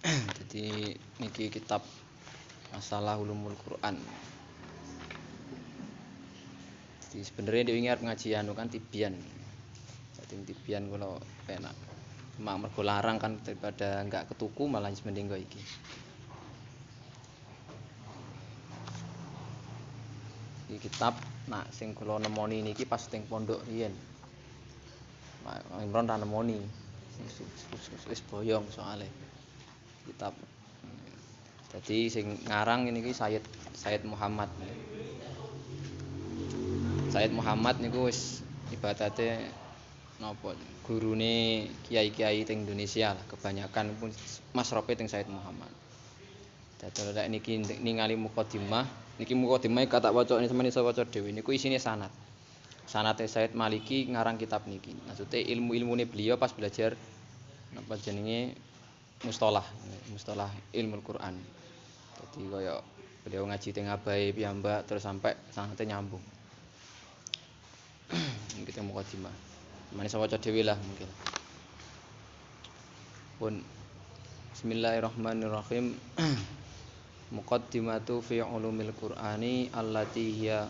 Jadi niki kitab masalah ulumul Quran. Jadi sebenarnya dia arep ngaji anu kan tibian. Jadi tibian kalau penak. Cuma mergo larang kan daripada enggak ketuku malah mending go iki. Iki kitab nak sing kula nemoni niki pas teng pondok riyen. Mak Imron ra nemoni. Wis boyong soalnya kitab. Jadi sing ngarang ini ki Sayyid Muhammad. Sayyid Muhammad niku wis ibadatnya napa gurune kiai-kiai teng Indonesia lah kebanyakan pun masrope teng Sayyid Muhammad. Dadi lek niki ningali mukadimah, niki mukadimah kata waca ini sampeyan iso waca dhewe niku isine sanad. Sanate Sayyid Maliki ngarang kitab niki. Maksudnya ilmu-ilmune beliau pas belajar napa jenenge mustalah ilmu Quran. Jadi kaya beliau ngaji teng abahe piyambak terus sampai sanate nyambung. Kita mukadimah. Mane waca dhewe lah mungkin. Pun Bismillahirrahmanirrahim. Muqaddimatu fi ulumil Qur'ani allati hiya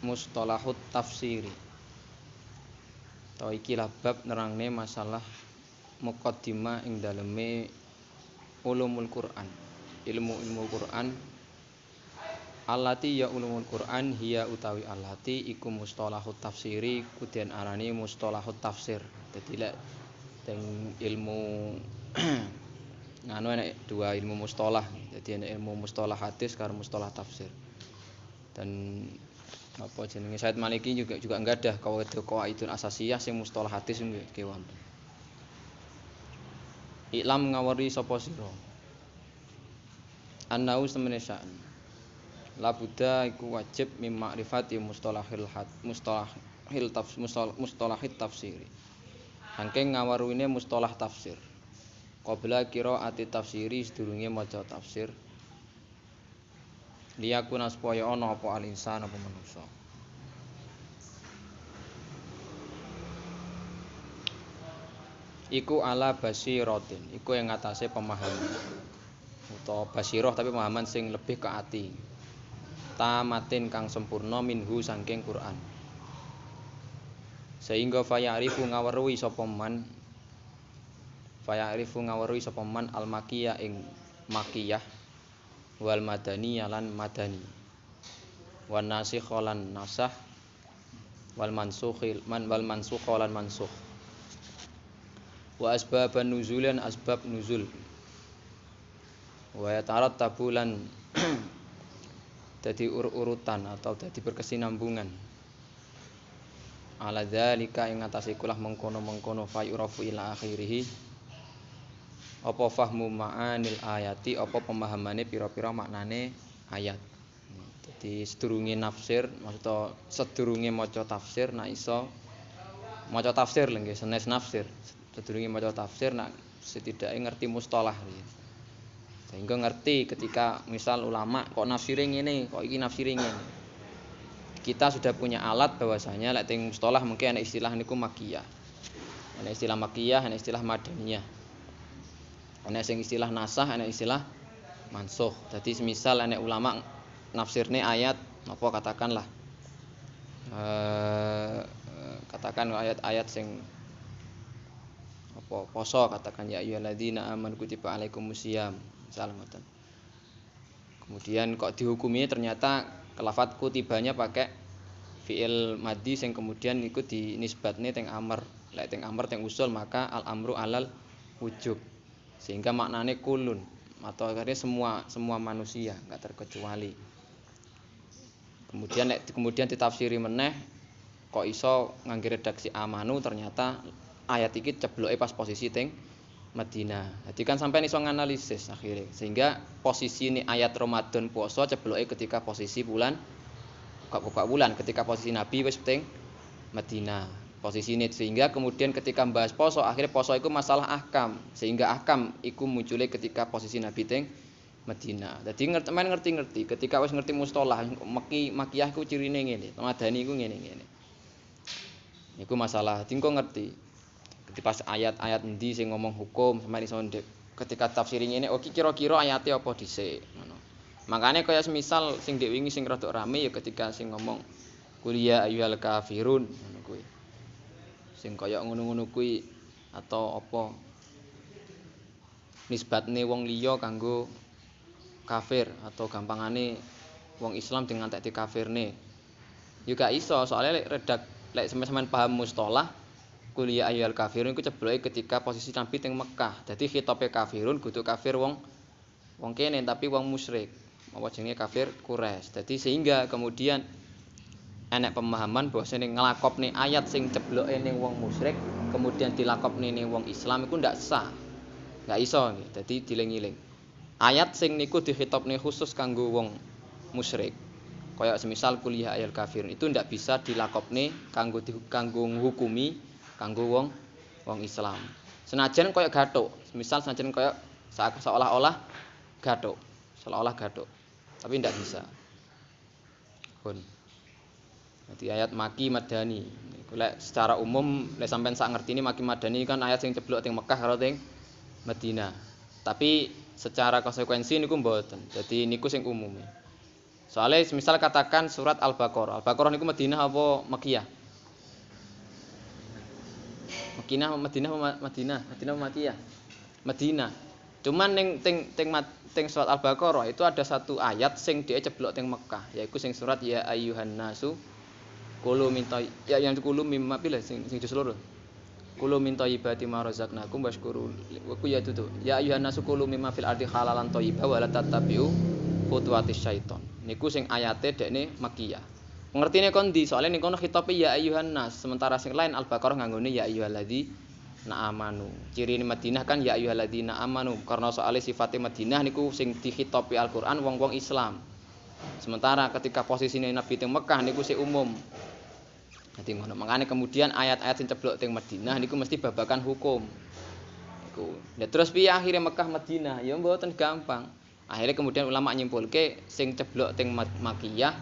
mustalahut tafsiri. Atau iki bab nerangne masalah muqaddimah ing daleme ulumul Quran. Ilmu Quran allati ya ulumul Quran hiya utawi allati iku mustalahut tafsiri kudian arani mustalahut tafsir. Dadi lek teng ilmu nganu enek dua ilmu mustalah. Jadi enek ilmu mustalah hadis karo mustalah tafsir. Dan apa jenenge Said Maliki juga enggak ada qawaidul asasiyah sing mustalah hadis nggih wonten. Iklam ngawari sapa sira. Annau semene sa'an. La Buddha iku wajib mim ma'rifati mustalahil tafsiri. Saking ngawaruine mustalah tafsir. Qabla qiraati tafsiri sedurunge maca tafsir. Liyakuna supaya ana apa al-insan apa manusa. Iku ala basiratin, iku yang ngatasé pemahaman. Utawa basirah tapi pemahaman sing lebih ke ati. Tamatin kang sempurna minhu saking Quran. Sehingga fayarifu ngaweruhi sapa man al-makiyah ing makiyah wal madaniyah lan madani. Wan nasikh lan nasah wal mansukh lan mansukh. Wa asbaban nuzulan asbab nuzul. Wa yatarattabu lan dadi urutan atau dadi berkesinambungan. Ala dzalika ing atase kulah mengkono-mengkono fayurafu ila akhirih. Apa fahmu ma'anil ayati apa pemahamane pira-pira maknane ayat. Jadi sedurunge nafsir, maksudnya sedurunge maca tafsir nak iso maca tafsir lho nggih, senes nafsir. Sedurunge maca tafsir nak setidaknya ngerti mustalah. Sehingga ngerti ketika misal ulama kok nafsire ngene, kok iki nafsire ngene. Kita sudah punya alat bahwasanya lek teng mustalah mungkin ana istilah niku makiyah. Ana istilah makiyah, ana istilah madaniyah. Ana sing istilah nasah, ana istilah mansukh. Dadi semisal ana ulama nafsirne ayat apa katakanlah katakan ayat-ayat sing apa poso katakan ya ayyuhalladzina amanu kutiba alaikumusiyam misalnya ngoten. Kemudian kok dihukumi ternyata lafadz kutibanya pakai fi'il madhi sing kemudian iku dinisbatne teng amr. Lek teng amr teng usul maka al amru alal wujub. Sehingga maknane kulun atau artinya semua manusia enggak terkecuali. Kemudian ditafsiri meneh kok iso ngangge redaksi amanu ternyata ayat iki cebloke pas posisi teng Madinah. Jadi kan sampai iso nganalisis akhirnya sehingga posisi ini ayat Ramadan puasa cebloke ketika posisi bulan ketika posisi Nabi wis teng Madinah. Posisi ini sehingga kemudian ketika membahas poso akhirnya poso itu masalah ahkam sehingga ahkam iku muncule ketika posisi Nabi teng Madinah. Jadi ngerti ketika wis ngerti mustalah makiyah ku cirine ngene, madani ku ngene. Iku masalah tingko ngerti. Jadi pas ayat-ayat endi sing ngomong hukum sampeyan iso ketika tafsir ngene oh kira-kira ayate apa dhisik ngono. Makane kaya semisal sing ndek wingi sing rada rame ya ketika sing ngomong kuliah ayyuhal kafirun ngono kuwi. Sing kaya ngono-ngono kuwi atau apa nisbatne wong liya kanggo kafir atau gampangane wong Islam dengan tak dikafirne. Yo gak iso soalnya lek sampeyan paham mustalah kuliah ayyuhal kafirun iku cebloke ketika posisi Nabi teng Mekah. Dadi khitabe kafirun kudu kafir wong kene tapi wong musyrik. Apa jenenge kafir Quraisy. Dadi sehingga kemudian enek pemahaman bahwasane nglakopne ayat sing cebloke ning wong musyrik kemudian dilakopne ning wong Islam iku ndak sah. Nggak iso nggih. Dadi dieling-eling. Ayat sing niku dikhitobne khusus kanggo wong musyrik. Kaya semisal kuliah ayyuhal kafirun itu ndak bisa dilakopne kanggo hukumi kanggo wong Islam. Senajan kaya gathuk. Misal senajan kaya seolah-olah gathuk. Seolah-olah gathuk. Tapi ndak bisa. Pun. Jadi ayat maki madani. Lek secara umum lek sampean sak ngertine maki madani kan ayat sing ceblok teng Mekah karo teng Madinah. Tapi secara konsekuensi niku mboten. Jadi niku sing umume. Soalnya misal katakan surat Al-Baqarah. Al-Baqarah niku Madinah apa Makkiyah? Madinah apa Makkiyah? Madinah. Cuman ning teng surat Al-Baqarah itu ada satu ayat sing dia ceblok teng Mekah, yaiku sing surat ya ayyuhan nasu kulu minta ya yang kulu mimma pilih sing diseluruh. Kulu minta ibati ma razaqnakum washkuru. Ku ya itu. Ya ayyuhan nasu kulu mimma fil ardi halalan thayyiban wa la tattabi'u khutuwatis syaiton. Niku sing ayate dekne Makkiyah. Ngertine kon ndi? Soale ning kono khitabe ya ayyuhan nas, sementara sing lain Al-Baqarah nganggone ya ayyuhalladzina amanu. Ciri ini Madinah kan ya ayyuhalladzina amanu karena soalnya sifatnya Madinah niku sing dikhitabi Al-Qur'an wong-wong Islam. Sementara ketika posisine Nabi teng Mekah niku sing umum. Dadi ngono. Makane kemudian ayat-ayat sing ceblok teng Madinah niku mesti babakan hukum. Iku. Nah, terus piye akhire Mekah Madinah? Ya mboten gampang. Akhirnya kemudian ulama nyimpulke sing ceblok teng Makkiyah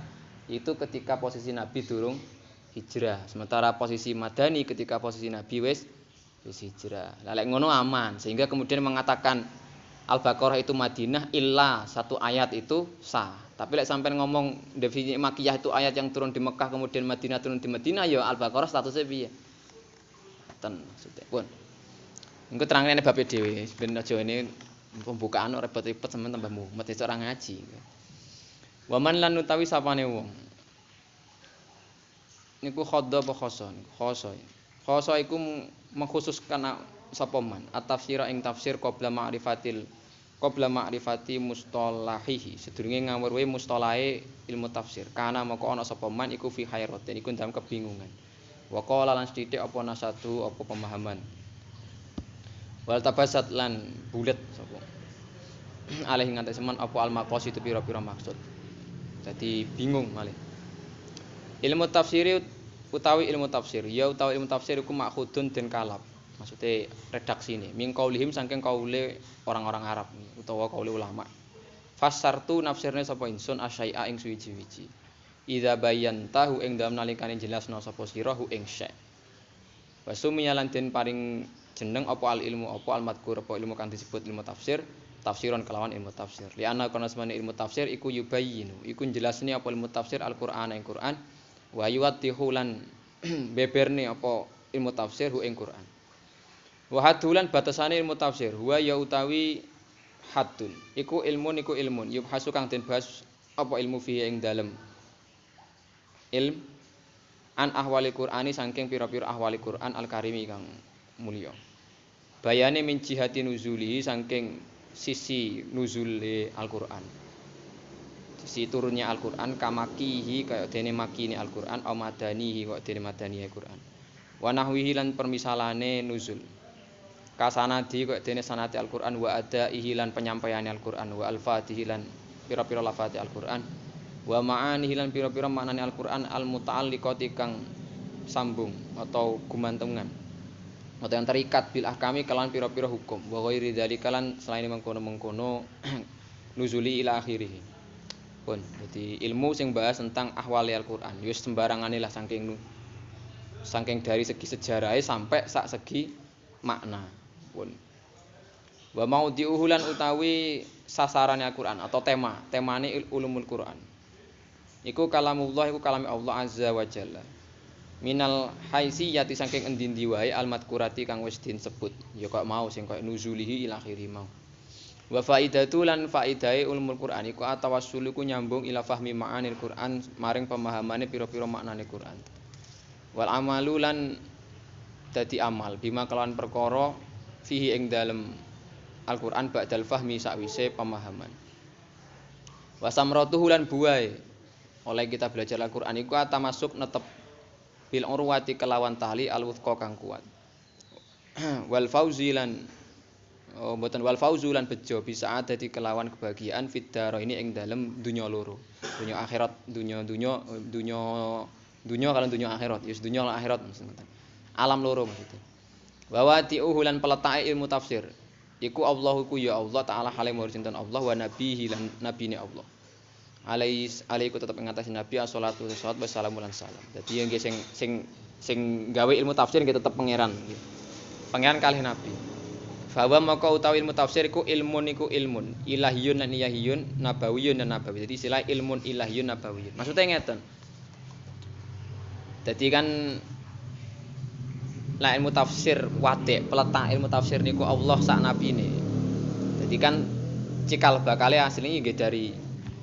itu ketika posisi Nabi durung hijrah. Sementara posisi Madani ketika posisi Nabi wis hijrah. Lah lek ngono aman, sehingga kemudian mengatakan Al-Baqarah itu Madinah illa satu ayat itu sah. Tapi lek sampean ngomong definisi Makkiyah itu ayat yang turun di Mekah kemudian Madinah turun di Madinah ya Al-Baqarah statusnya piye? Ten maksudnya. Pun. Engko terangane bab dhewe. Ben aja ini pembukaan repot-repot sampean tambah mumet iso ora ngaji. Waman lan utawi sapane wong. Niku khadha apa khoso? Khoso. Khoso iku mengkhususkan sapa man at-tafsira ing tafsir qabla ma'rifati mustalahihi sedurunge ngawruhi mustalahe ilmu tafsir kana moko ana sapa man iku fi hairatin iku dalam kebingungan wa qala lan sithik apa nasatu apa pemahaman wal tabasat lan bulet sapa alih nganti semen apa al maqasid pira-pira maksud dadi bingung malih ilmu tafsir utawi ilmu tafsir iku makhudun den kalap. Maksudnya redaksi ini min qaulihim saking kaule orang-orang Arab utawa kaule ulama. Fassartu nafsirne sapa ingsun asyai'a ing suwiji-wiji. Idza bayyantahu ing dalem nalikane jelasna sapa sira hu ing syai'. Wa sumiyalan den paring jeneng apa al ilmu apa al madkur apa ilmu kang disebut ilmu tafsir, tafsiron kelawan ilmu tafsir. Li ana kana semene ilmu tafsir iku yubayyinu, iku jelasne apa ilmu tafsir Al-Qur'an ing Qur'an wa yuwaddihu lan beberne apa ilmu tafsir hu ing Qur'an. Wa hadulan batasane ilmu tafsir huwa ya utawi haddun iku ilmun yubhasu kang den bahas apa ilmu fihi ing dalem ilm an ahwali Qur'ani saking pira-pira ahwali Qur'an al-karimi kang mulya bayane min jihati nuzulihi saking sisi nuzule Al-Qur'an sisi turunnya Al-Qur'an kamakihi kaya dene makine Al-Qur'an au madanihi kaya dene madanihi Al-Qur'an wa nahwihi lan permisalane nuzul kasanadi kok dene sanati Al-Qur'an wa adaihi lan penyampaiane Al-Qur'an wa al-fatihi lan pira-pira lafati Al-Qur'an wa ma'anihi lan pira-pira maknane Al-Qur'an al-muta'alliqati kang sambung atau gumantengan atau yang terikat bil ahkami kalawan pira-pira hukum wa ghairi dzalika lan selain mengkono-mengkono nuzuli ila akhirih pun jadi ilmu sing bahas tentang ahwali Al-Qur'an wis sembarangane lah saking dari segi sejarahnya sampai sak segi makna. Pun. Wa maudhi'uhu lan utawi sasarane Al-Qur'an atau temane ulumul Qur'an. Iku kalamullah iku kalame Allah azza wa jalla. Minal haisiyati saking endi-endi wae al-madkurati kang wis disebut. Ya kok mau sing kaya nuzulihi ila akhiri mau. Wa faidatu lan faidahe ulumul Qur'an iku atawassul iku nyambung ila fahmi ma'anil Qur'an maring pemahamane pira-pira maknane Qur'an. Wal amalu lan dadi amal bima kelawan perkara fihi ing dalem Al-Qur'an ba'dal fahmi sakwise pemahaman. Wa samratuhu lan buahe oleh kita belajar Al-Qur'an iku atamasuk netep bil urwati kelawan tali al-wuthqa kang kuat. Wal fauzilan mboten wal fauzulan bejo bisa ada di kelawan kebahagiaan fitdaro ini ing dalem dunya loro. Dunya akhirat, dunya kalau dunya akhirat, yes dunya lan akhirat maksudnya. Alam loro maksudnya. Wa wati'uhu lan peletake ilmu tafsir. Iku Allahu ku ya Allah taala halim sinten Allah wa nabihi lan nabine Allah. Alaihi tetep ing atas nabi salatu wassalamu lan salam. Dadi yang sing gawe ilmu tafsir nggih tetep pangeran nggih. Pangeran kalih nabi. Bahwa maka utawi ilmu tafsir iku ilmun ilahiyun lan iyahiyun nabawiyun dan nabawi. Jadi istilah ilmun ilahiyun nabawiyun. Maksudnya ngeten. Jadi kan lah ilmu tafsir wate peletak ilmu tafsir niku Allah sak nabine. Jadi kan cikal bakale aslinya nggih dari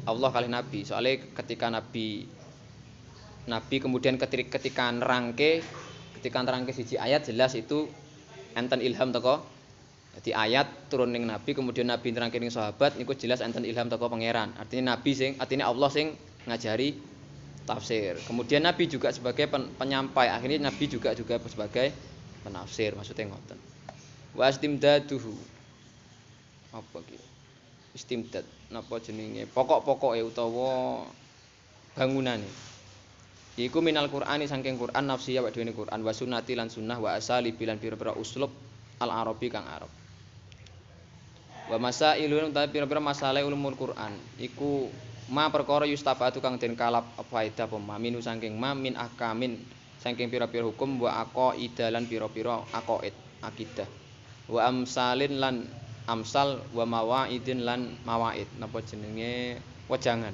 Allah kali nabi. Soalnya ketika nabi kemudian ketika nerangke siji ayat jelas itu enten ilham teko. Jadi ayat turun ning nabi kemudian nabi nerangke ning sahabat niku jelas enten ilham teko pangeran. Artinya Allah sing ngajari tafsir. Kemudian nabi juga sebagai penyampai. Akhirnya nabi juga sebagai penafsir. Maksudnya ngoten. Wa istimdaduhu. Apa iki? Istimdad napa jenenge? Pokok-pokoke utawa bangunane. Iku minal Qur'ani saking Qur'an nafsiyah wa dene Qur'an wa sunnati lan sunnah wa asali bilan pira-pira uslub al-arabi kang Arab. Wa masailun utawi pira-pira masalah ulumul Qur'an iku ma perkara yustafatu kang den kalap faedah pemaminu saking ma min ahkamin saking pira-pira hukum wa aqaida lan pira-pira aqaid akidah wa amsalin lan amsal wa mawaidin lan mawaid napa jenenge wejangan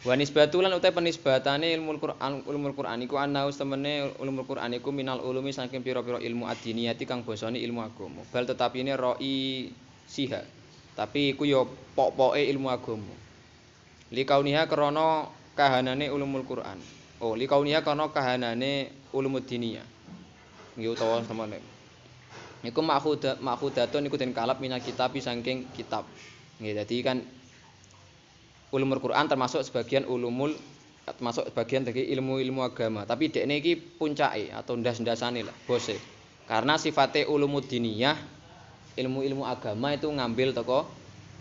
wa nisbatulan utawi penisbatane ilmu Qur'an iku ana ustemene ilmu Qur'an iku minal ulumi saking pira-pira ilmu adiniyati kang basane ilmu agama bal tetapine roi siha tapi iku ya pok-poke ilmu agama likauniha krana kahanane ulumul Qur'an likauniha krana kahanane ulumud diniyah nggih utawa samane iku makhudatun iku den kalap minal kitab saking kitab nggih dadi kan ulumul Quran termasuk sebagian dari ilmu-ilmu agama. Tapi dekne iki puncake atau ndas-ndasane lah, bose. Karena sifatnya ulumud diniyah, ilmu-ilmu agama itu ngambil teko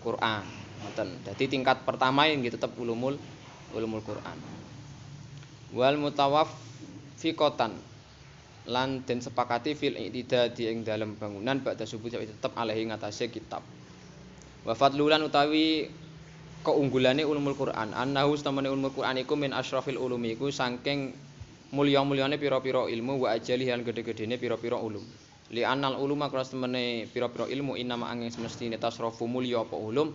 Quran. Ngoten. Dadi tingkat pertama yang tetep ulumul Quran. Wal mutawaffiqatan lan den sepakati fil i'tidadi ing dalem bangunan ba'da subuh tetep alaihi ngatasé kitab. Wa fadlulan utawi keunggulane ulumul Quran annahu stamane ulumul Quran iku min asyrafil ulumi iku saking mulya-mulyane pira-pira ilmu wa ajali lan gede-gedene pira-pira ulum li anal uluma kros temene pira-pira ilmu inama angin semestine tasrafu mulya apa ulum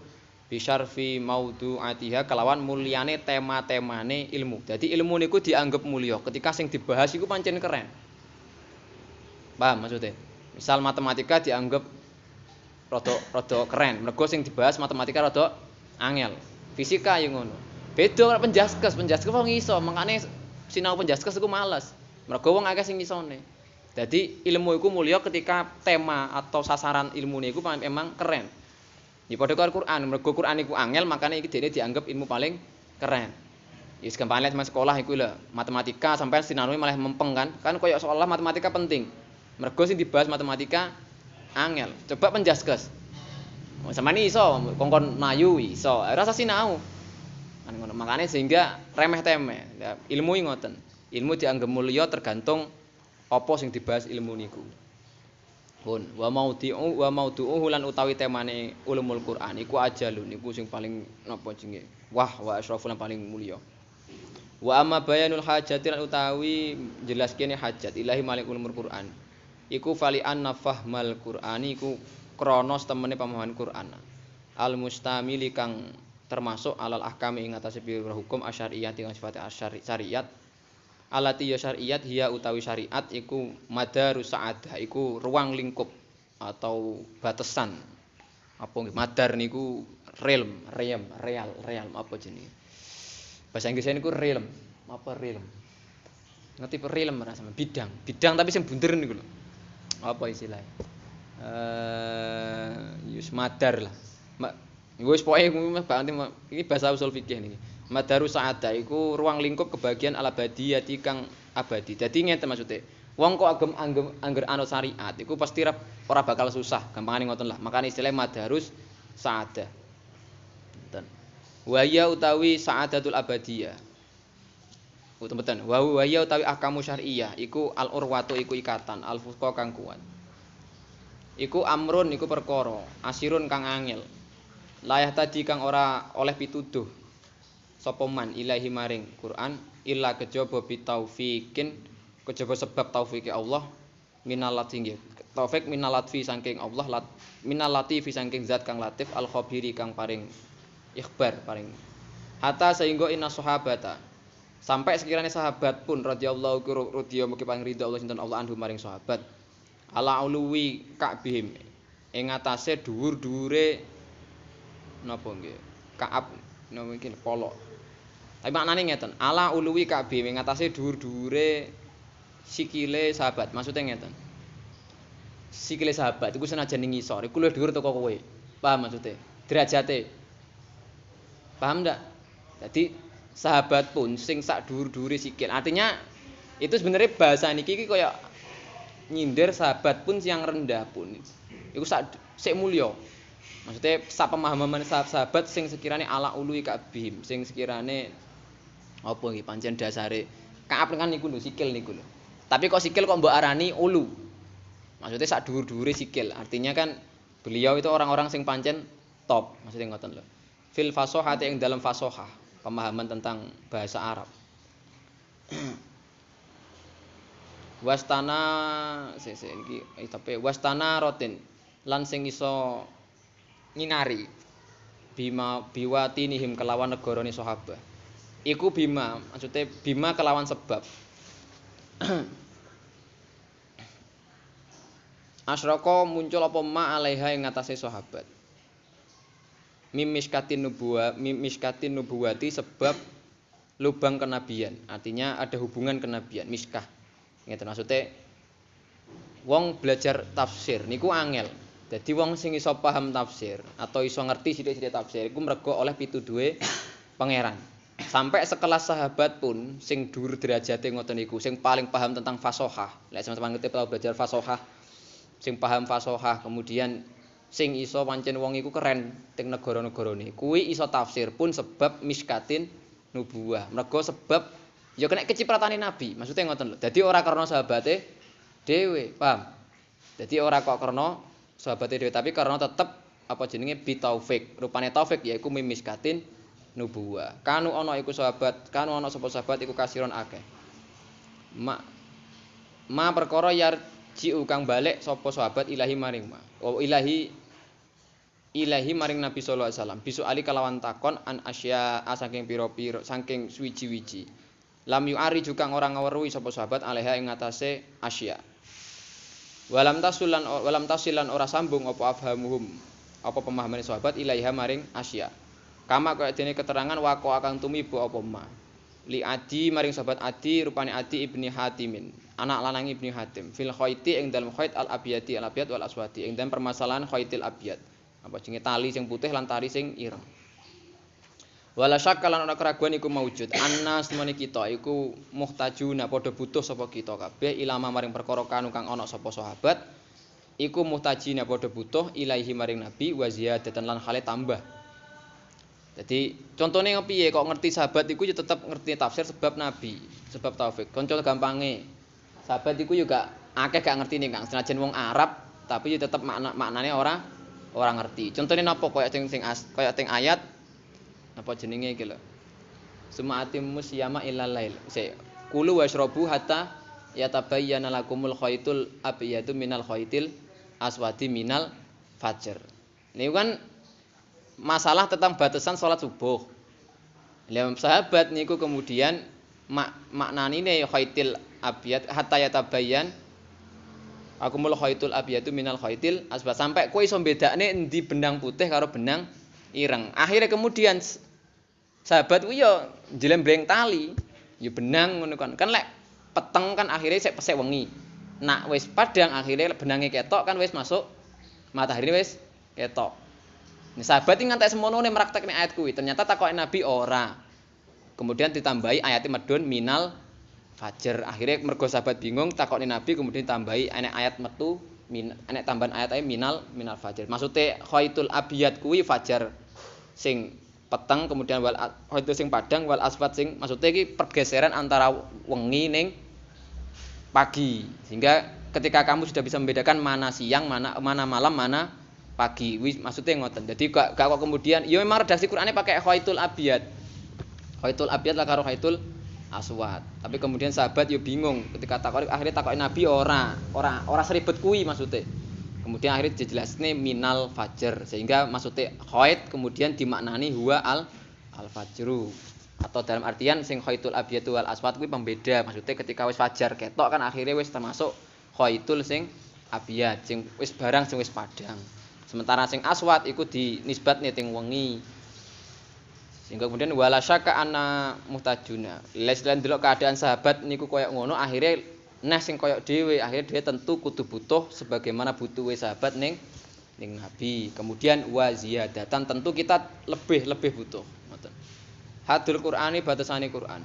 bisyarfi maudu'atiha kelawan mulyane tema-temane ilmu. Jadi ilmu niku dianggap mulya ketika sing dibahas iku pancen keren. Paham maksudnya? Misal matematika dianggap rada keren mergo sing dibahas matematika rada angel. Fisika yang ngono. Beda karo penjaskes wong iso, makane sinau penjaskes iku males. Mergo wong akeh sing isone. Dadi ilmu iku mulya ketika tema atau sasaran ilmune iku memang keren. Ya padha karo Quran, mergo Quran iku angel, makane iki dene dianggap ilmu paling keren. Ya gampang sama sekolah iku lho, matematika sampai sinau malah mempeng kan. Kan koyo sekolah matematika penting. Mergo sing dibahas matematika angel. Coba penjaskes. Samane iso kongkon mlayu iso rasa sinau kan ngono makane sehingga remeh-temeh ya, ilmu ngoten ilmu dianggap mulya tergantung apa sing dibahas ilmu niku pun wa maudu'uhu lan utawi temane ulumul Quran iku ajalun niku sing paling napa jenenge wa asyraful lan paling mulya wa amma bayanul hajati lan utawi jelas kene hajat ilahi malik ulumul Quran iku fali anna fahmal Qur'ani iku krana temene pemahaman Qur'an. Al mustamili kang termasuk alal ahkami ing atase pira hukum asyariyah kang sifate syariat. Alati ya syariat hiya utawi syariat iku madarus sa'adah iku ruang lingkup atau batasan. Apa nggih madar niku realm apa jenenge. Bahasa Inggrisnya niku realm. Apa realm? Ngerti realm ora sama bidang tapi sing bunder niku lho. Apa istilahnya? Yus madar lah. Wis pokoke iki bahasa usul fikih niki. Madarus sa'adah iku ruang lingkup kebahagiaan al-abadiyati kang abadi. Dadi ngeten maksude. Wong kok angger anut syariat iku pasti ora bakal susah, gampangane ngoten lah. Makane istilah madarus sa'adah. Ngoten. Wa ya utawi sa'adatul abadiyah. Mboten. Wa ya utawi ahkamu syar'iyyah iku al-urwatu iku ikatan, al-fusqa kang kuat. Iku amrun iku perkara, asirun kang angel. Layah tadi kang ora oleh pituduh sapa man ilahi maring Quran illa kejaba bitaufiqin kejaba sebab taufike Allah minalat inggih. Taufik minalat fi saking Allah minalati fi saking zat kang latif al khabiri kang paring ikhbar paring. Hatta sehingga inna sahabata sampai sekiranya sahabat pun radhiyallahu radhiyallahu mugi paring ridho Allah sinten Allah anhu maring sahabat ala uluwi ka'bihim ing atase dhuwur-dhuwure napa nggih Ka'ab napa iki polok. Tapi maknane ngeten, ala uluwi ka'bihim ing atase dhuwur-dhuwure sikile sahabat. Maksudnya ngeten. Sikile sahabat iku senajan ning ngisor, iku luwih dhuwur teko kowe. Paham maksudnya? Derajate. Paham ndak? Jadi sahabat pun sing sak dhuwur-dhuwure sikil. Artinya itu sebenarnya bahasa niki iki kaya nyindir sahabat pun yang rendah pun. Iku sik mulya. Maksudnya sak pemahaman sahabat sing sekirane ala ului ka'bihim, sing sekirane apa nggih pancen dasare Ka'ab kan niku lho sikil niku lho. Tapi kok sikil kok mbok arani ulu. Maksudnya sak dhuwur-dhuwure sikil. Artinya kan beliau itu orang-orang sing pancen top, maksudnya ngoten lho. Fil fasahati ing dalam fasahah, pemahaman tentang bahasa Arab. Wastana iki tapi wastana rotin lan sing iso nyinari bima biwatinihim kelawan negarane sahabat. Iku bima, maksudnya bima kelawan sebab. Asyraka muncul apa ma alaiha ing ngatasé sahabat. Mimiskatin nubuwati sebab lubang kenabian. Artinya ada hubungan kenabian, miskah. Ngeten maksudnya wong belajar tafsir niku angel. Jadi wong sing iso paham tafsir atau iso ngerti sithik-sithik tafsir iku mergo oleh pituduhe pangeran. Sampai sekelas sahabat pun sing dhuwur derajate ngoten niku, sing paling paham tentang fasahah. Lek sampeyan ngerti tau belajar fasahah, sing paham fasahah, kemudian sing iso pancen wong iku keren teng negara-negarane. Kuwi iso tafsir pun sebab miskatin nubuwah. Mergo sebab ya kena kecipratane nabi. Maksudnya ngoten lho. Dadi ora karena sahabate dhewe, paham? Dadi ora kok karena sahabate dhewe, tapi karena tetep apa jenenge bi taufik. Rupane taufik yaiku mimiskatin nubuwah. Kanu ana iku sahabat, kanu ana sapa sahabat iku kasiron akeh. Ma perkara yarji'u kang balik sapa sahabat ilahi maring ma. Ilahi maring Nabi sallallahu alaihi wasallam. Bisu ali kalawan takon an asya saking pira-pira saking suwiji-wiji. Lam yu'ari juga orang ngaweruhi sapa sahabat alaiha ing atase asya. Walam tasilan ora sambung apa afhamuhum apa pemahamane sahabat ilaiha maring asya. Kama kaya dene keterangan wako akan tumibu apa ma. Li Adi maring sahabat Adi rupane Adi ibni Hatimin, anak lanang ibni Hatim. Fil khaiti ing dalem khait al abyad wal aswadi. Ing dalem permasalahan khaitil abyad. Apa jenenge tali sing putih lan tali sing ireng. Wala syakka lan ana keraguan iku maujud. Annas temene kita iku muhtajuna padha butuh sapa kita kabeh ilama maring perkara kanu kang ana sapa sahabat. Iku muhtajina padha butuh ilaihi maring Nabi wa ziyadatan lan hale tambah. Jadi contohnya piye kok ngerti sahabat iku ya tetap ngerti tafsir sebab Nabi, sebab taufik. Contoh gampange. Sahabat iku juga akeh gak ngerti nih Kang, senajan wong Arab tapi ya tetap maknane ora ngerti. Contohnya napa kaya teng ayat apa jenenge iki lho. Suma'atim musyama illal lail. Kulu washrabu hatta yatabayyana lakumul khaitul abyadu minal khaitil aswadi minal fajr. Ini kan masalah tentang batasan sholat subuh. Lah sahabat niku kemudian maknanine khaitil abyad hatta yatabayyan akumul khaitul abyadu minal khaitil aswad sampai kowe iso bedakne endi benang putih karo benang ireng. Akhirnya kemudian sahabat ku yo njlembreng tali, yo benang ngono kan. Kan lek peteng kan akhirnya sek wengi. Nak wis padang akhirnya benange ketok kan wis masuk matahari wis ketok. Nih sahabat iki ngantek semono ne praktekne ayat kuwi. Ternyata takoke Nabi ora. Kemudian ditambahi ayat medun minal fajar. Akhirnya mergo sahabat bingung takoke Nabi kemudian tambahi ayat metu enek tambahan ayat minal fajar. Maksude khaitul abiyat kuwi fajar sing peteng kemudian wal khaitul sing padang wal asfat sing maksude iki pergeseran antara wengi ning pagi. Sehingga ketika kamu sudah bisa membedakan mana siang, mana malam, mana pagi. Wis maksudnya ngoten. Jadi gak kok kemudian ya memang redaksi Qur'ane pakai khaitul abyad. Khaitul abyad lah karo khaitul aswad. Tapi kemudian sahabat yo bingung ketika akhirnya takoki Nabi ora seribet kuwi maksudnya. Kemudian akhirnya dijelasne minal fajar sehingga maksudnya khait kemudian dimaknani huwa al fajru. Atau dalam artian sing khaitul abyad wal aswad kuwi pembeda. Maksudnya ketika wis fajar ketok kan akhirnya wis termasuk khaitul sing abyad sing wis barang sing wis padang. Sementara sing aswad iku dinisbatne teng wengi. Sehingga kemudian wala syaka anna muhtajuna. Lan delok keadaan sahabat niku koyo ngono akhirnya nah sing koyo dhewe akhirnya dia tentu kudu butuh sebagaimana butuhe sahabat ning Nabi. Kemudian wa ziyadatan tentu kita lebih butuh. Ngoten. Hadul Qur'ani batasane Qur'an.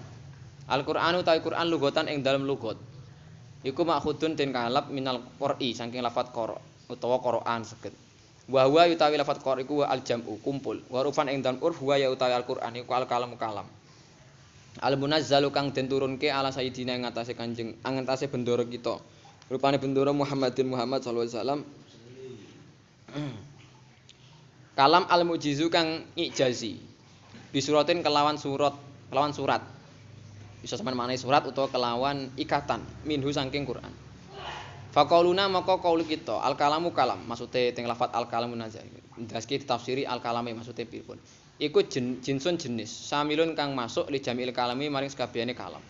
Al-Qur'anu utawi Qur'an lugotan ing dalam lugot. Iku makhudun den kalap minal qur'i saking lafat qara utawa Qur'an saged. Wa huwa utawi lafat qara iku al-jam'u kumpul. Wa rufan ing dalam urf huwa ya utawi Al-Qur'an iku al-kalam kalam. Al-munazzalu kang den turunke ala sayidina ing atase Kanjeng angentase bendoro kita. Rupane bendoro Muhammad sallallahu alaihi wasallam. Kalam al-mujizu kang ijazi. Bisuratin kelawan surat. Bisa sampeyan maknane surat utawa kelawan ikatan minhu saking Quran. Faqauluna maka qaul kita al-kalamu kalam maksude teng lafat al-kalamun nazar. Ndaske ditafsiri al-kalame maksude pripun? Iku jinsun jenis samilun kang masuk li jamil kalami maring sakabehane kalam.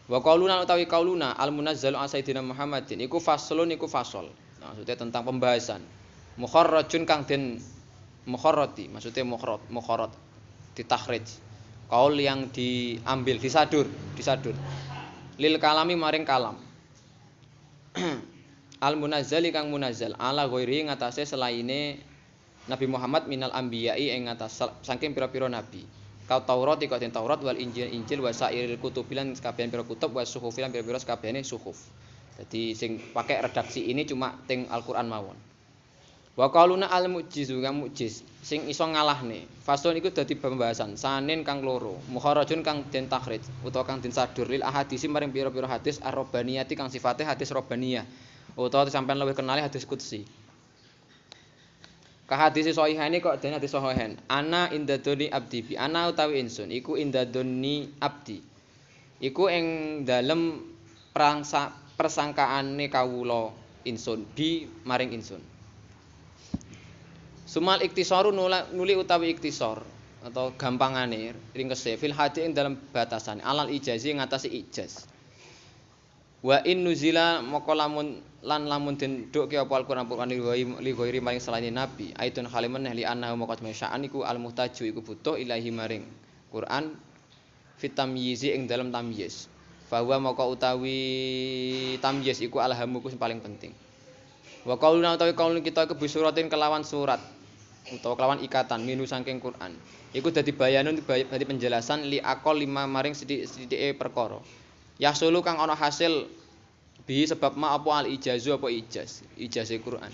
Wa qauluna utawi qauluna al-munazzalu asaidina Muhammadin iku faslun iku fasol. Nah, maksudnya tentang pembahasan. Mukharrajun kang den mukharrati maksudnya mukharrat ditakhrij. Qaul yang diambil disadur. Lil kalami maring kalam. Al munazzali kang munazzal ala ghairi ngatasé selaine Nabi Muhammad minal anbiya'i ing ngatas saking pira-pira nabi. Kau Taurat iku den Taurat wal Injil wa sairil kutubilan kabeh pira kutub wa suhufilan pira-pira kabehane suhuf. Jadi sing pakai redaksi ini cuma teng Al-Qur'an mawon. Wa qauluna al mu'jizu kang mu'jiz sing iso ngalahne. Fasun iku dadi pembahasan sanin kang loro, mukharrajun kang den takhrij utawa kang den sadur lil ahadisi maring pira-pira hadis ar-rabbaniyati kang sifate hadis rabbaniyah utawa sampean luwih kenali hadis qudsi. Ka hadis sahihane kok den hadis sahihan. Ana indadoni abdi bi ana utawi insun iku indadoni abdi. Iku ing dalem persangkaane kawula insun bi maring insun. Sumal iktisaru nuli utawi iktisar atau gampangane ringkese fil hadi ing dalam batasan alal ijazi ngatasi ijaz. Wa in nuzila maka lamun den dukke apa Al-Qur'an li ghairi maring salane nabi aitun khalimun li annahu maqad masya'an iku al muhtaju iku butuh ilahi maring Qur'an fitamyizi ing dalam tamyiz. Bahwa maka utawi tamyiz iku alhamuku sing paling penting. Wa qauluna utawi qaulun kita iku bisuratin kelawan surat utawa kelawan ikatan minu saking Quran. Iku dadi bayanun dadi penjelasan li aqol 5 maring sithike perkara. Yasulu kang ana hasil bi sebab ma apa al ijazu apa ijazah Quran.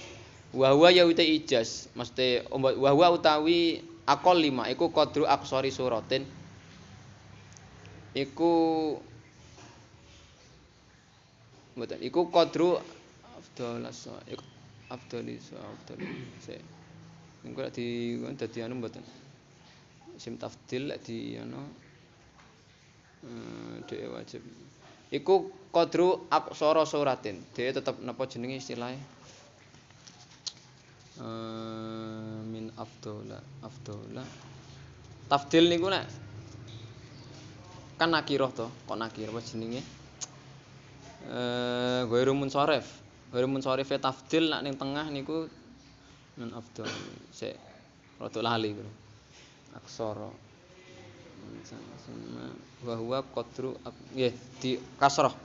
Wa huwa ya uta ijaz mesti wa huwa utawi aqol 5 iku qadru aqsari suratin. Iku mboten iku qadru afdalis engko di dadi anu mboten isim tafdil di ana dhewe wajib Iku qadru aksara suratin. Dia tetep napa jenenge istilahnya? Min afdola. Tafdil niku nek kan nakirah to, kok nakirah apa jenenge? Ghairu munsharif. Ghairu munsharif tafdil nek ning tengah niku min afdol. Sik rada lali kuwi. Aksara. Wa huwa qadru nggih di kasrah.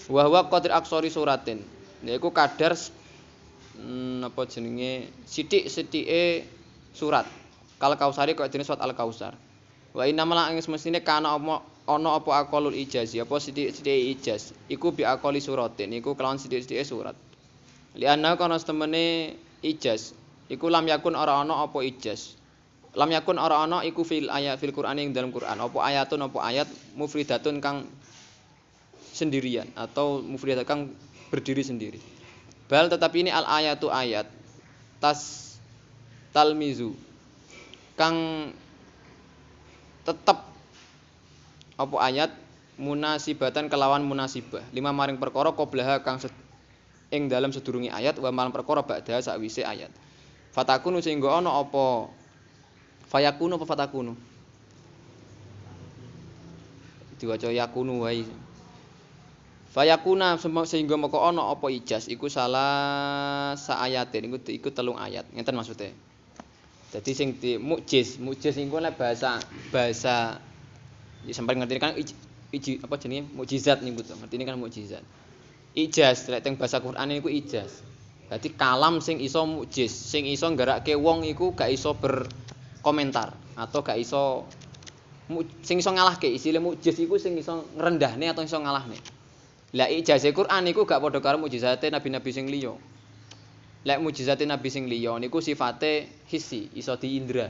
Wa huwa qadru aksari suratin. Yaiku kadar apa jenenge sithik-sithike surat. Kal kausari kok dene surat al kausar. Wa inna mala ing semestine kana ana apa aqalul ijazi apa sithik-sithike ijaz. Iku bi aqali suratin iku kelawan sithik-sithike surat. Li anna kana temene ijaz iku lam yakun ora ana apa ijaz. Lam yakun ora ana iku fil Qur'an ing dalam Qur'an apa ayatun apa ayat mufridatun kang sendirian atau mufridat kang berdiri sendiri. Bal tetapi ini al ayatu ayat talmizu kang tetep apa ayat munasibatan kelawan munasibah lima maring perkara qablaha kang ing dalam sedurunge ayat wa maring perkara ba'da sakwise ayat. Fatakunu sehingga ana apa fayakunu apa fatakunu? Diwaca yakunu wae. Fayakuna sehingga moko ana apa ijaz iku salah saayatin iku telung ayat. Ngeten maksude. Jadi sing di mukjiz niku nek bahasa ya sampai ngerti kan apa jenenge mukjizat niku to. Ngertine kan mukjizat. Ijaz lek teng bahasa Quran niku ijaz. Dadi kalam sing iso mukjiz, sing iso nggarake wong iku gak iso berkomentar atau gak iso sing iso ngalahke. Istilah mukjiz iku sing iso ngrendahne atau iso ngalahne. Lah ijaze Quran niku gak padha karo mukjizate nabi-nabi sing liya. Lek mukjizate nabi sing liya niku sifate hissi, iso diindra.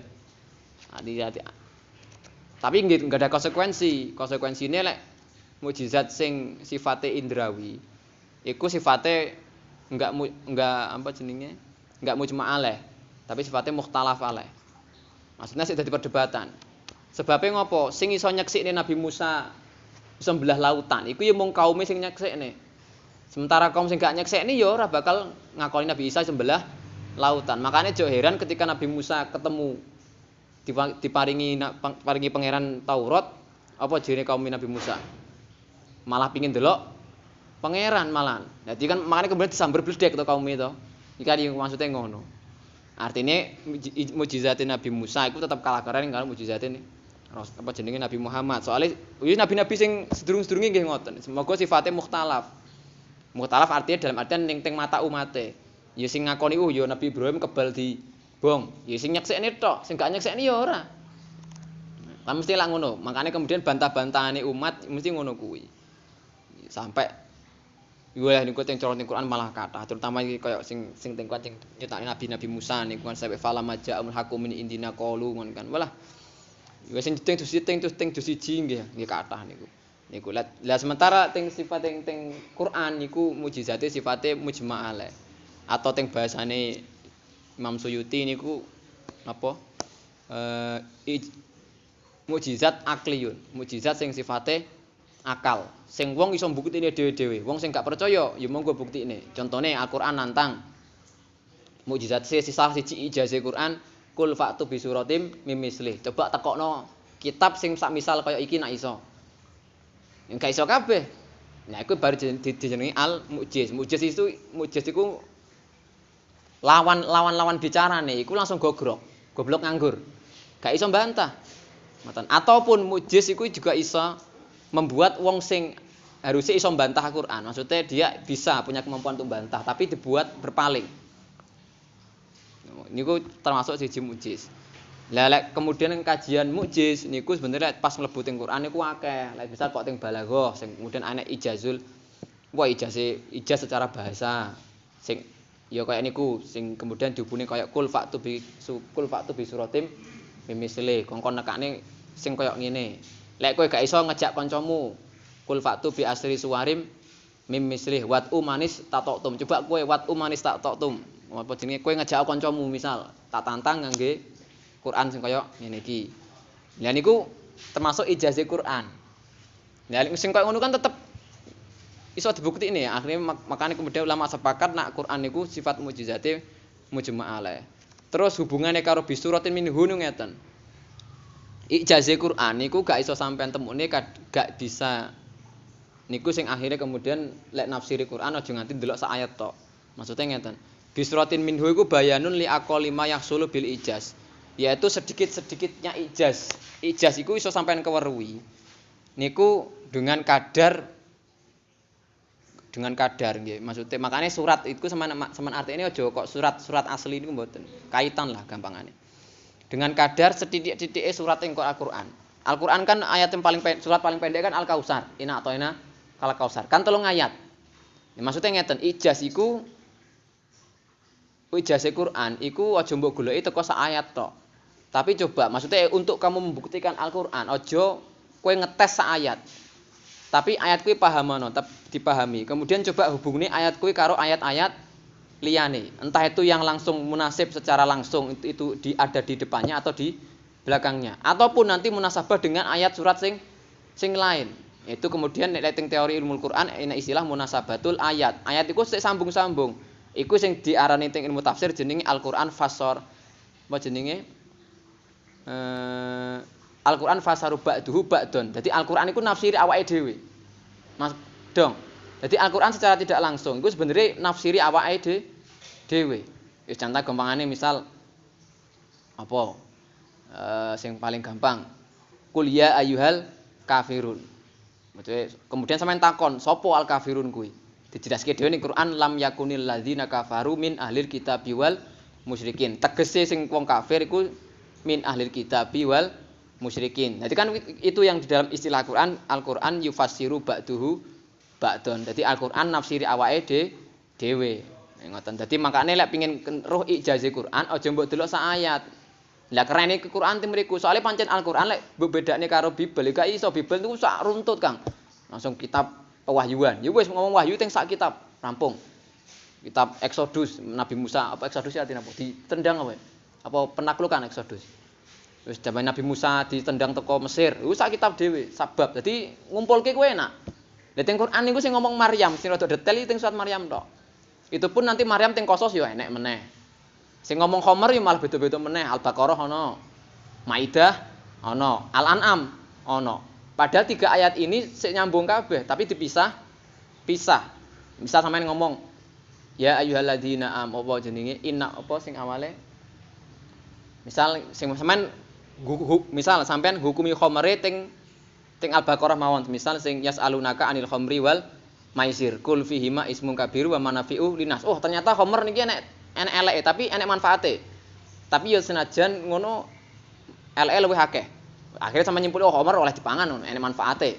Tapi nggih enggak ada konsekuensi. Konsekuensine lek mukjizat sing sifate indrawi iku sifate enggak apa jenenge? Enggak mujma' alaih, tapi sifatnya mukhtalaf alaih. Maksudnya sik dadi perdebatan. Sebabnya ngopo? Sing iso nyeksikne Nabi Musa iso mbelah lautan, iku ya mung kaume sing nyeksikne. Sementara kaum sing gak nyeksikne ya ora bakal ngakoni Nabi Isa iso mbelah lautan. Makanya jo heran ketika Nabi Musa ketemu diparingi pangeran Taurat, apa jene kaum Nabi Musa? Malah pingin delok pangeran malan. Jadi kan makanya kemudian disambar bledek to kaum itu. Iki kan maksudnya ngono. Artinya mukjizat Nabi Musa itu tetap kalah keren karo mukjizat apa jenenge Nabi Muhammad. Soalnya nabi-nabi sing sedurung-sedurunge nggih ngoten. Semoga sifatnya mukhtalaf. Mukhtalaf artinya dalam artian ning teng mata umate. Ya sing ngakoni ya Nabi Ibrahim kebal di bong. Ya sing nyeksekne tok, sing gak nyeksekne ya ora. Lah mesti lah ngono. Makanya kemudian bantah-bantahane umat mesti ngono kuwi. Sampai iya niku teng cara Quran malah kathah, terutama iki kaya sing teng sing nyetakne nabi-nabi Musa niku kan sampai fala maja'ul haqqu min indina qalu ngono kan. Walah. Ya sing teng dus siji nggih kathah niku. Niku lah sementara teng sifat teng Quran niku mukjizate sifate mujma' alaih. Atau teng bahasane Imam Suyuti niku apa? Mukjizat akliyun, mukjizat sing sifate akal. Sing wong iso mbuktine dhewe-dhewe. Wong sing gak percaya ya monggo buktine. Contone Al-Qur'an nantang. Mukjizat salah siji ijaze Qur'an kul fa'tu bi suratim mimislih. Coba tekokno kitab sing sak misal kaya iki nek iso. Yen gak iso kabeh. Nah iku baru dijenengi al-mu'jiz. Mu'jiz iku lawan bicarane iku langsung goblok nganggur. Gak iso bantah. Ataupun mu'jiz iku juga iso membuat wong sing harusnya iso bantah Al-Qur'an. Maksudnya dia bisa punya kemampuan untuk bantah tapi dibuat berpaling. Niku termasuk siji mukjiz. Lah lek kemudian kajian mukjiz niku sebenarnya pas mlebu teng Qur'an niku akeh. Lek misal kok teng balaghah sing kemudian ana ijazul ijaz secara bahasa sing ya kaya niku sing kemudian dihubungi kaya kul fa'tu bi suratim mimisli kongkon nekane sing kaya ngene. Lek kowe gak iso ngejak kancamu, kul fa'tu bi asri suwarim mim mislih wat umanis tatoktum. Coba kowe wat umanis tatoktum. Apa jenenge kowe ngejak kancamu misal, tak tantang ngangge Quran sing kaya ngene iki. Lah niku termasuk ijazah Quran. Lah sing kaya ngono kan tetep iso dibuktine ya. Akhirnya makanya kemudian ulama sepakat nak Quran niku sifat mukjizate mujma' alaih. Terus hubungannya karo bisuratin minhu ngeten. Ijazah Quran niku gak iso sampean temune gak bisa niku sing akhirnya kemudian lek nafsiri Quran aja nganti ndelok sak ayat tok. Maksudnya ngeten. Bisuratin minhu iku bayanun li aqalima yahsulu bil ijaz. Yaitu sedikit-sedikitnya ijaz. Ijaz iku iso sampean keweruhi. Niku dengan kadar nggih. Maksudnya makanya surat itu semen artinya aja kok surat asli niku mboten. Kaitan lah gampangane. Dengan kadar setitik-sitike surat ing Al-Qur'an. Al-Qur'an kan ayat yang surat paling pendek kan Al-Kautsar. Inna atoina kal Kautsar. Kan 3 ayat. Ya, maksudnya ngeten, ijaz Quran iku aja mbok goleki teko sak ayat tok. Tapi coba maksudnya untuk kamu membuktikan Al-Qur'an aja kowe ngetes sak ayat. Tapi ayat kuwi pahamono, dipahami. Kemudian coba hubungne ayat kuwi karo ayat-ayat liyane. Entah itu yang langsung munasib secara langsung itu ada di depannya atau di belakangnya. Ataupun nanti munasabah dengan ayat surat sing lain. Itu kemudian nek teng teori ilmu Quran ana istilah munasabatul ayat. Ayat iku sik sambung-sambung. Iku sing diarani teng ilmu tafsir jenenge Al-Qur'an fasor. Apa jenenge? Al-Qur'an fasaru ba'duhu ba'don. Jadi Al-Qur'an iku nafsiri awake dhewe. Mas dong. Jadi Al-Qur'an secara tidak langsung iku sebenarnya nafsiri awake dhewe. Wis contoh gampangane misal apa? Sing paling gampang. Qul ya ayyuhal kafirun. Kemudian sampean takon, sapa al kafirun kuwi? Dijelaske dhewe ning Quran lam yakunil ladzina kafaru min ahlil kitabi wal musyrikin. Tegese sing wong kafir iku min ahlil kitabi wal musyrikin. Jadi kan itu yang di dalam istilah Quran, Al-Qur'an yufassiru ba'duhu ba'don. Jadi Al-Qur'an nafsiri awake dhewe. Ngoten. Dadi makane lek pengin roh ijazah Quran aja mbok delok sak ayat. Lah kerene ke Quran tim mriku. Soale pancen Al-Qur'an lek bedakne karo Bibel, gak iso Bibel niku sak runtut, Kang. Langsung kitab pewahyuan. Ya wis ngomong wahyu teng sak kitab, rampung. Kitab Exodus Nabi Musa, apa Exodus artinya apa? Ditendang apa? Apa penaklukan Exodus. Wis zaman Nabi Musa ditendang teko Mesir. Wis sak kitab dhewe, sabab. Dadi ngumpulke kowe enak. Lah teng Quran niku sing ngomong Maryam, sing rada detail teng surat Maryam tok. Itu pun nanti Maryam teng Qasas ya enek meneh. Sing ngomong Khomer ya malah beda-beda meneh. Al-Baqarah ana, Maidah ana, Al-An'am ana. Padahal 3 ayat ini sik nyambung kabeh, tapi pisah. Misal sampean ngomong ya ayyuhalladzina apa jenenge inna apa sing awale. Misal sing sampean misal sampean hukumi khamre teng Al-Baqarah mawon. Misal sing yas'alunaka anil khamri wal maisir. Kul fihima ismun kabiru wa manafi'u linas. Oh, ternyata khamr niki enek eleke tapi enek manfaate. Tapi ya senajan ngono eleke luwih akeh. Akhirnya sampe nyimpul oh khamr oleh dipangan enek manfaate.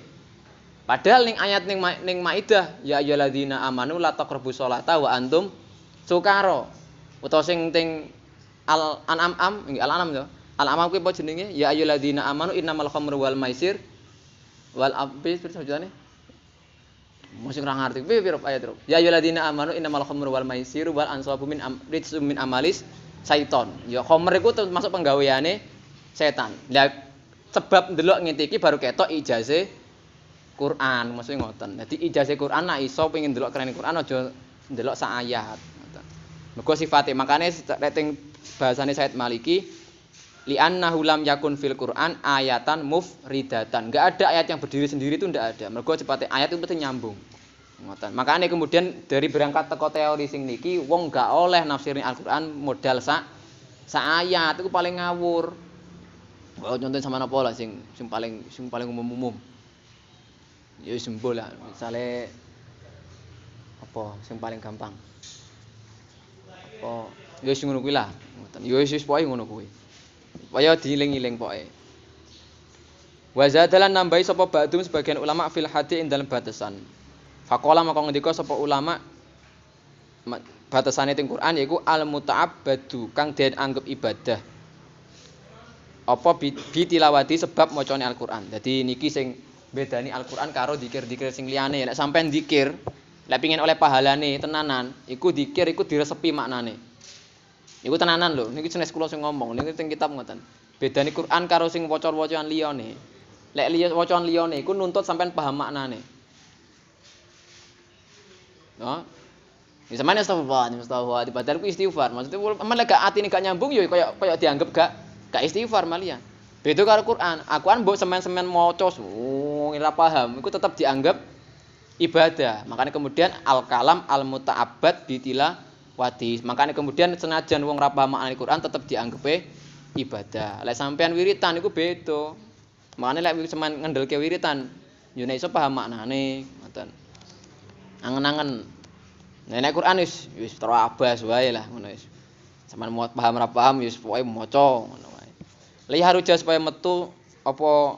Padahal ning ayat ning Maidah ya ayyuhalladzina amanu la taqrabus sholata wa antum sukara. Utawa sing teng Al-An'am nggih Al-An'am yo. Al-An'am kuwi apa jenenge? Ya ayyuhalladzina amanu innamal khamru wal maisir wal abis berjane. Mesti ora ngerti piye ayat itu. Ya ayyuhalladzina amanu innamal khamru wal maisir wal ansabu min rijsum min amalis syaiton. Ya khamr iku termasuk penggaweane setan. Lah sebab ndelok ngene iki baru ketok ijazah Quran, maksudnya ngoten. Dadi ijazah Quran nek iso pengen ndelok keren Quran aja ndelok sak ayat. Ngoten. Mergo sifate makane teng bahasane Said Maliki li'annahu lam yakun fil Quran ayatan mufridatan. Enggak ada ayat yang berdiri sendiri itu enggak ada. Mergo cepate ayat itu mesti nyambung. Ngoten. Makane kemudian dari berangkat teko teori sing niki wong enggak oleh nafsirin Al-Qur'an modal sak ayat itu paling ngawur. Oh, contoh sama napa lah sing paling umum-umum. Ya sembol lah, misale apa sing paling gampang. Apa ya sing ngono kuwi lah. Ngoten. Ya wis pokoke ngono kuwi. Supaya dieling-eling pokoke. Wa zadalan nambahi sapa ba'dum sebagian ulama fil hadis ing dalem batasan. Faqala maka ngendika sapa ulama batasane teng Quran yaiku al muta'abbadu kang den anggap ibadah. Apa bi tilawati sebab macane Al-Qur'an. Dadi niki sing bedani Al-Qur'an karo zikir-zikir sing liyane. Nek sampean zikir, lek pengin oleh pahalane tenanan, iku zikir iku diresepi maknane. Iku tenanan lho, niki jenis kula sing ngomong, niki teng kitab ngoten. Bedani Qur'an karo sing waca-wacaan liyane. Lek wacaan liyane iku nuntut sampean paham maknane. No? Ya sampeyan Mustafa dipadahal ku istighfar. Maksudnya aman lek gak atine gak nyambung ya kaya dianggap gak istighfar malian. Beda karo Quran. Aku kan mbok semen-semen maca ora paham, iku tetap dianggap ibadah. Makanya kemudian al-kalam al-muta'abbad bitilawati. Makanya kemudian senajan wong ra paham maknane Quran tetap dianggap ibadah. Lek sampean wiritan iku beda. Makanya lek semen ngendelke wiritan, yo nek iso paham maknane, ngoten. Angen-angen. Nek Quran wis terabas wae lah ngono wis. Sampeyan mau paham ra paham wis pokoke maca ngono wae. Li haruja supaya metu apa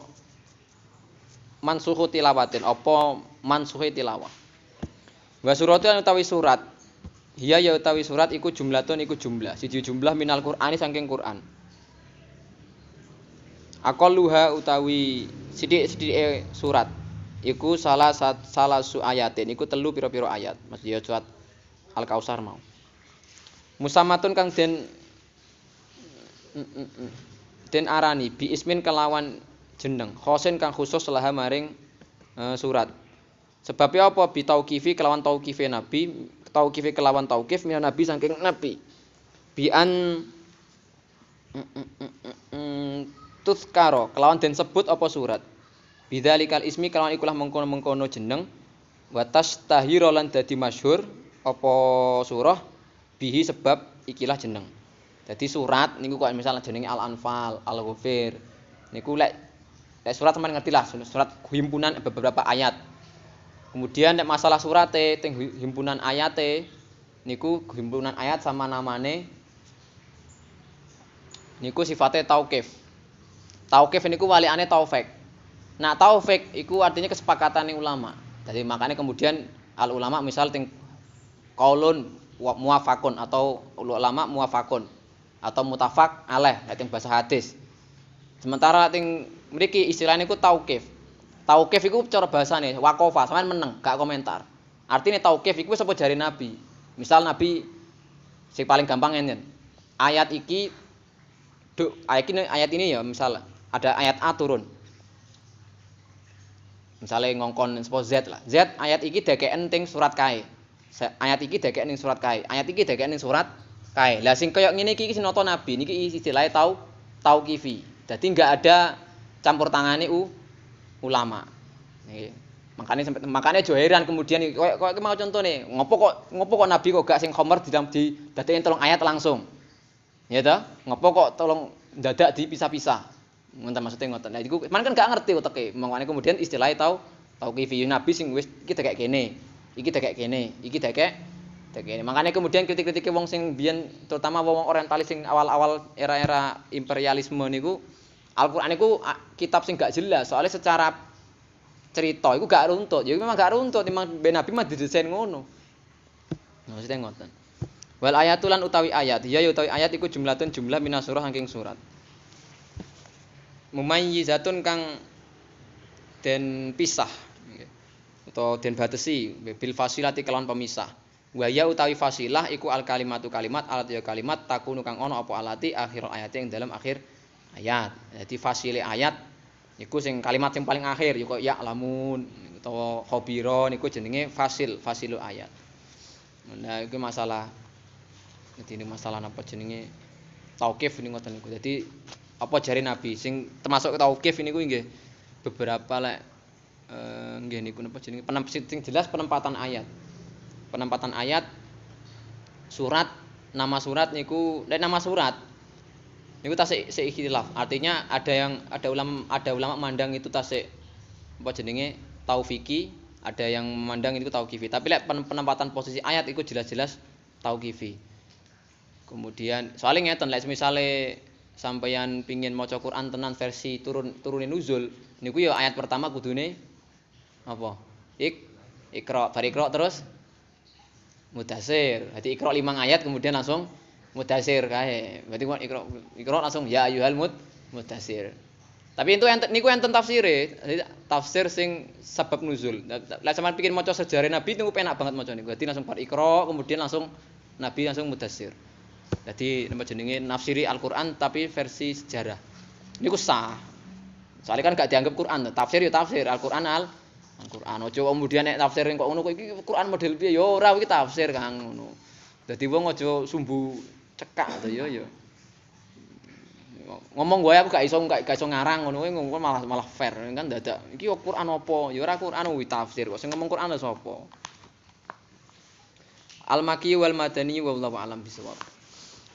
mansuhu tilawatin apa mansuhi tilawah. Wa suratun utawi surat. Hiya ya utawi surat iku jumlatun iku jumlah. Siji jumlah minal Qur'ani saking Qur'an. Aqalluha utawi sithik-sithike surat. Iku salah su ayatin iku telu pira-pira ayat. Maksudnya surat Al-Kautsar mau. Musammatun kang den arani bi ismin kelawan jeneng khosin kang khusus laha maring surat. Sebabnya apa bi tauqifi kelawan tauqife nabi, tauqifi kelawan tauqif minan nabi saking nabi. Bi an tuzkaro kelawan den sebut apa surat. Bidzalikal ismi kelawan ikulah mengkono-mengkono jeneng wa tashtahira lan dadi masyhur apa surah bihi sebab ikilah jeneng. Jadi surat niku kok misalnya jenenge Al-Anfal, Al-Ghafir. Niku lek surat sampeyan ngerti lah, surat himpunan beberapa ayat. Kemudian nek masalah surate teng himpunan ayate niku himpunan ayat sama namane niku sifatnya tauqif. Tauqif niku walikane taufik. Nah, taufik iku artinya kesepakatan ulama. Jadi makanya kemudian al ulama misal teng qaulun muwafaqun atau ulama muwafaqun atau mutafaq alaih teng bahasa hadis. Sementara teng mriki istilahnya iku tauqif. Tauqif iku cara bahasane waqafa, sampean meneng, gak komentar. Artinya tauqif iku wis apa jare Nabi. Misal Nabi sing paling gampang ngene. Ayat iki ayat ini ya misal ada ayat A turun. Misalnya ngongkon sepo Z lah. Z ayat iki dekeken ning surat kae. Ayat iki dekeken ning surat kae. Ayat iki dekeken ning surat kae. Lah sing kaya ngene iki sing nata Nabi niki istilahé tauqifi. Dadi enggak ada campur tangane ulama. Nggih. Makane aja heran kemudian kok mau contone, ngopo kok Nabi kok gak sing khomer didadekne 3 ayat langsung. Ya toh? Ngopo kok tolong dadak dipisah-pisah. Ngoten maksudnya ngoten. Nah iku man kan gak ngerti uteke. Makane kemudian istilahé tauqifi Nabi sing wis iki dekek kene. Iki dekek kene, iki dekek kene. Makane kemudian kritik-kritike wong sing biyen terutama wong orientalis sing awal-awal era-era imperialisme niku Al-Qur'an niku kitab sing gak jelas. Soalnya secara cerita iku gak runtut. Ya memang gak runtut, memang Nabi mah didesain ngono. Maksudnya ngoten. Wal ayatulan utawi ayat. Ya utawi ayat iku jumlatun jumlah minas surah saking surat. Mumayyizatun kang den pisah atau den batesi bil fasilati kelawan pemisah. Wa ya utawi fasilah iku al kalimatu kalimat alat ya kalimat takunu kang ono apa alati akhir ayat yang dalam akhir ayat. Jadi fasile ayat iku sing kalimat sing paling akhir ya kok ya lamun utawa khabira niku jenenge fasilu ayat. Nah iku masalah ini masalah napa jenenge tauqif ini ngoten niku. Jadi apa jari Nabi sing termasuk tauqif niku nggih beberapa lek nggih niku napa jenenge sing jelas penempatan ayat. Penempatan ayat surat nama surat niku nama surat niku tasik ikhtilaf. Artinya ada ulama mandang itu tasik apa jenenge taufiki, ada yang memandang itu tauqifi. Tapi lek penempatan posisi ayat iku jelas-jelas tauqifi. Kemudian soalnya ngeten lek misale sampeyan pingin maca Quran tenan versi turunin nuzul niku ya ayat pertama kudune apa? Iqra, bar Iqra terus Mudatsir. Dadi Iqra 5 ayat kemudian langsung Mudatsir kae. Berarti Iqra langsung ya ayyuhal mudatsir. Tapi itu niku enten tafsire. Jadi tafsir sing sebab nuzul. Lah sampeyan pingin maca sejarah Nabi niku penak banget maca niku. Dadi langsung bar Iqra kemudian langsung Nabi langsung Mudatsir. Jadi nama jenenge nafsiri Al-Qur'an tapi versi sejarah. Niku sah. Soalnya kan gak dianggap Quran, tafsir ya tafsir, Al-Qur'an Al-Qur'an. Aja kemudian nek tafsir kok ngono kok iki Qur'an model piye ya ora iki tafsir Kang ngono. Dadi wong aja sumbu cekak to ya. Ngomong gue aku gak iso ngarang ngono kuwi malah fair kan dadak. Iki Qur'an apa? Ya ora Qur'an kuwi tafsir kok sing ngomong Qur'an sapa? Al-Makki wal Madani wallahu a'lam bishawab.